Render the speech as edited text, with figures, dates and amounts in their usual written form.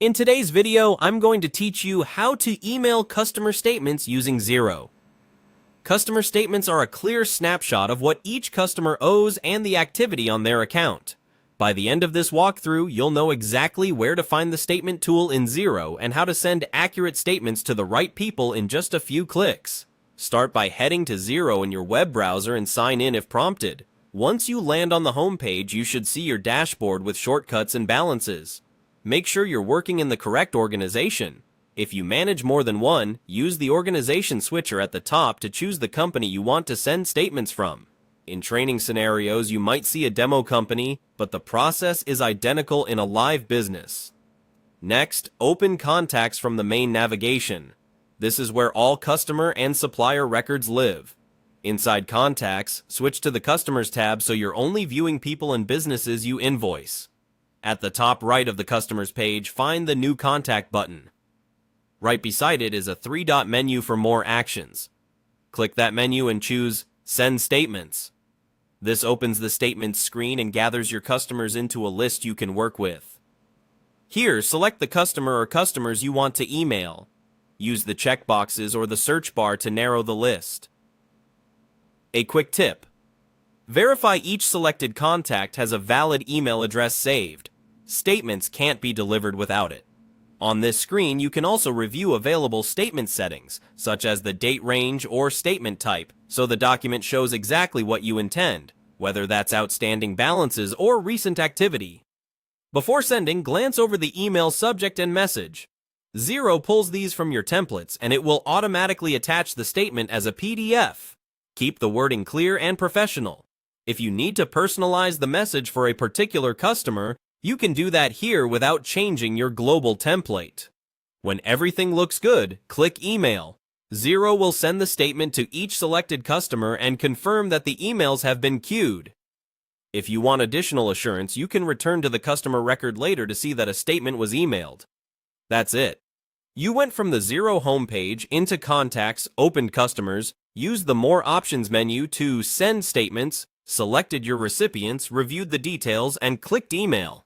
In today's video, I'm going to teach you how to email customer statements using Xero. Customer statements are a clear snapshot of what each customer owes and the activity on their account. By the end of this walkthrough, you'll know exactly where to find the statement tool in Xero and how to send accurate statements to the right people in just a few clicks. Start by heading to Xero in your web browser and sign in if prompted. Once you land on the home page, you should see your dashboard with shortcuts and balances. Make sure you're working in the correct organization. If you manage more than one, use the organization switcher at the top to choose the company you want to send statements from. In training scenarios, you might see a demo company, but the process is identical in a live business. Next, open Contacts from the main navigation. This is where all customer and supplier records live. Inside Contacts, switch to the Customers tab so you're only viewing people and businesses you invoice. At the top right of the Customers page, find the New Contact button. Right beside it is a three-dot menu for more actions. Click that menu and choose Send Statements. This opens the Statements screen and gathers your customers into a list you can work with. Here, select the customer or customers you want to email. Use the checkboxes or the search bar to narrow the list. A quick tip: verify each selected contact has a valid email address saved. Statements can't be delivered without it. On this screen, you can also review available statement settings, such as the date range or statement type, so the document shows exactly what you intend, whether that's outstanding balances or recent activity. Before sending, glance over the email subject and message. Xero pulls these from your templates, and it will automatically attach the statement as a PDF. Keep the wording clear and professional. If you need to personalize the message for a particular customer, you can do that here without changing your global template. When everything looks good, click Email. Xero will send the statement to each selected customer and confirm that the emails have been queued. If you want additional assurance, you can return to the customer record later to see that a statement was emailed. That's it. You went from the Xero homepage into Contacts, opened Customers, used the More Options menu to send statements, selected your recipients, reviewed the details, and clicked Email.